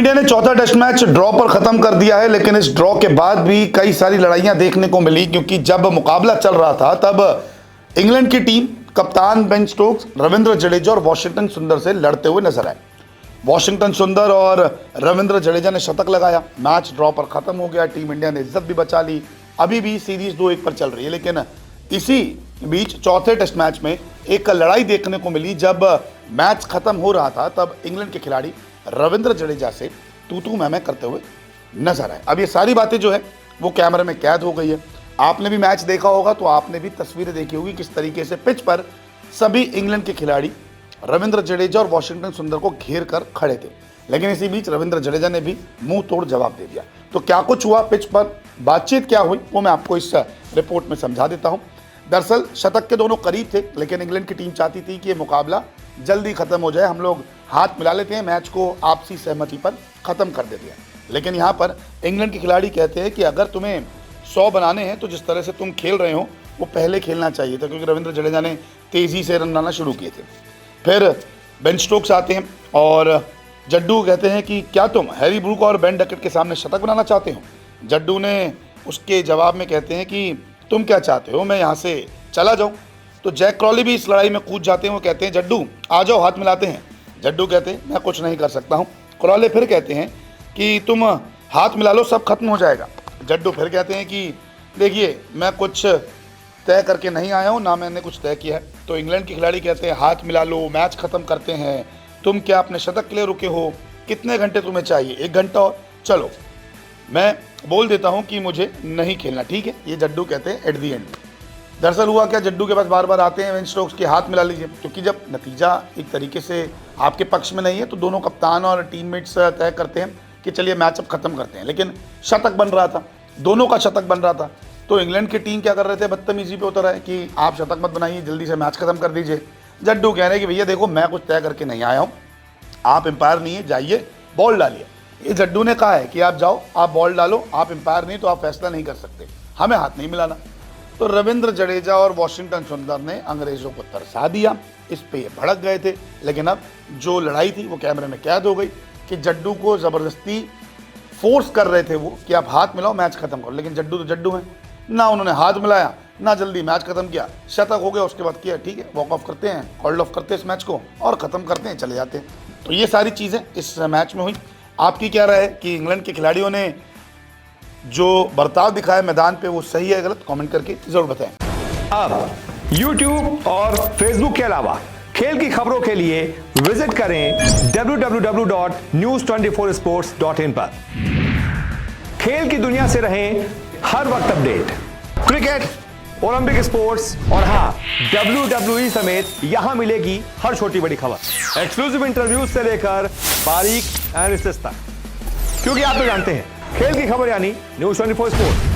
India ने चौथा test match draw पर खत्म कर दिया है, लेकिन इस ड्रॉ के बाद भी कई सारी लड़ाइयां देखने को मिली, क्योंकि जब मुकाबला चल रहा था तब इंग्लैंड की टीम कप्तान बेन स्टोक्स, रविंद्र जडेजा और वॉशिंगटन सुंदर से लड़ते हुए नजर आए। वॉशिंगटन सुंदर और रविंद्र जडेजा ने शतक लगाया, मैच ड्रॉ पर खत्म हो गया। टीम इंडिया ने इज्जत भी बचा ली। अभी भी सीरीज 2-1 पर चल रही है, लेकिन इसी बीच चौथे टेस्ट मैच में एक लड़ाई देखने को मिली। जब मैच खत्म हो रहा था तब इंग्लैंड के खिलाड़ी रविंद्र जडेजा से तू मैं करते हुए नजर आए। अब ये सारी बातें जो है वो कैमरे में कैद हो गई है। आपने भी मैच देखा होगा तो आपने भी तस्वीरें देखी होगी किस तरीके से पिच पर सभी इंग्लैंड के खिलाड़ी रविंद्र जडेजा और वॉशिंगटन सुंदर को घेर कर खड़े थे। लेकिन इसी बीच रविंद्र जडेजा ने भी मुंह तोड़ जवाब दे दिया। तो क्या कुछ हुआ पिच पर, बातचीत क्या हुई, वो मैं आपको इस रिपोर्ट में समझा देता हूं। दरअसल शतक के दोनों करीब थे, लेकिन इंग्लैंड की टीम चाहती थी कि ये मुकाबला जल्दी खत्म हो जाए, हम लोग हाथ मिला लेते हैं, मैच को आपसी सहमति पर खत्म कर देते हैं। लेकिन यहाँ पर इंग्लैंड के खिलाड़ी कहते हैं कि अगर तुम्हें 100 बनाने हैं तो जिस तरह से तुम खेल रहे हो वो पहले खेलना चाहिए था, क्योंकि रविंद्र जडेजा ने तेजी से रन बनाना शुरू किए थे। फिर बेन स्टोक्स आते हैं और जड्डू कहते हैं कि क्या तुम हैरी ब्रूक और बेन डकेट के सामने शतक बनाना चाहते हो। जड्डू ने उसके जवाब में कहते हैं कि तुम क्या चाहते हो, मैं यहाँ से चला जाऊँ। तो जैक क्रॉली भी इस लड़ाई में कूद जाते हैं। वो कहते हैं जड्डू आ जाओ, हाथ मिलाते हैं। जड्डू कहते हैं मैं कुछ नहीं कर सकता हूँ। क्रॉली फिर कहते हैं कि तुम हाथ मिला लो, सब खत्म हो जाएगा। जड्डू फिर कहते हैं कि देखिए मैं कुछ तय करके नहीं आया हूँ, ना मैंने कुछ तय किया है। तो इंग्लैंड के खिलाड़ी कहते हैं हाथ मिला लो, मैच खत्म करते हैं। तुम क्या अपने शतक के लिए रुके हो? कितने घंटे तुम्हें चाहिए? 1 घंटा और? चलो मैं बोल देता हूँ कि मुझे नहीं खेलना, ठीक है। ये जड्डू कहते हैं एट दी एंड। दरअसल हुआ क्या, जड्डू के पास बार बार आते हैं बेन स्टोक्स के, हाथ मिला लीजिए, क्योंकि जब नतीजा एक तरीके से आपके पक्ष में नहीं है तो दोनों कप्तान और टीममेट्स तय करते हैं कि चलिए मैच अब खत्म करते हैं। लेकिन शतक बन रहा था, दोनों का शतक बन रहा था। तो इंग्लैंड की टीम क्या कर रहे थे, बदतमीजी पे उतर आए कि आप शतक मत बनाइए, जल्दी से मैच खत्म कर दीजिए। जड्डू कह रहे हैं कि भैया देखो मैं कुछ तय करके नहीं आया हूँ, आप एम्पायर नहीं है, जाइए बॉल डालिए। ये जड्डू ने कहा है कि आप जाओ, आप बॉल डालो, आप एम्पायर नहीं तो आप फैसला नहीं कर सकते, हमें हाथ नहीं मिलाना। तो रविंद्र जडेजा और वॉशिंगटन सुंदर ने अंग्रेजों को तरसा दिया, इस पे ये भड़क गए थे। लेकिन अब जो लड़ाई थी वो कैमरे में कैद हो गई कि जड्डू को ज़बरदस्ती फोर्स कर रहे थे वो कि आप हाथ मिलाओ, मैच खत्म करो। लेकिन जड्डू तो जड्डू हैं, ना उन्होंने हाथ मिलाया, ना जल्दी मैच खत्म किया। शतक हो गया, उसके बाद किया ठीक है, वॉक ऑफ करते हैं, कॉल्ड ऑफ करते हैं इस मैच को और ख़त्म करते हैं, चले जाते हैं। तो ये सारी चीज़ें इस मैच में हुई। आपकी क्या राय है कि इंग्लैंड के खिलाड़ियों ने जो बर्ताव दिखाया मैदान पे वो सही है गलत? कमेंट करके जरूर बताएं। अब YouTube और Facebook के अलावा खेल की खबरों के लिए विजिट करें www.news24sports.in पर। खेल की दुनिया से रहें हर वक्त अपडेट। क्रिकेट, ओलंपिक स्पोर्ट्स और हाँ WWE समेत यहां मिलेगी हर छोटी बड़ी खबर, एक्सक्लूसिव इंटरव्यूज से लेकर बारीक एनालिसिस तक, क्योंकि आप तो जानते हैं खेल की खबर यानी न्यूज़ 24 स्पोर्ट्स।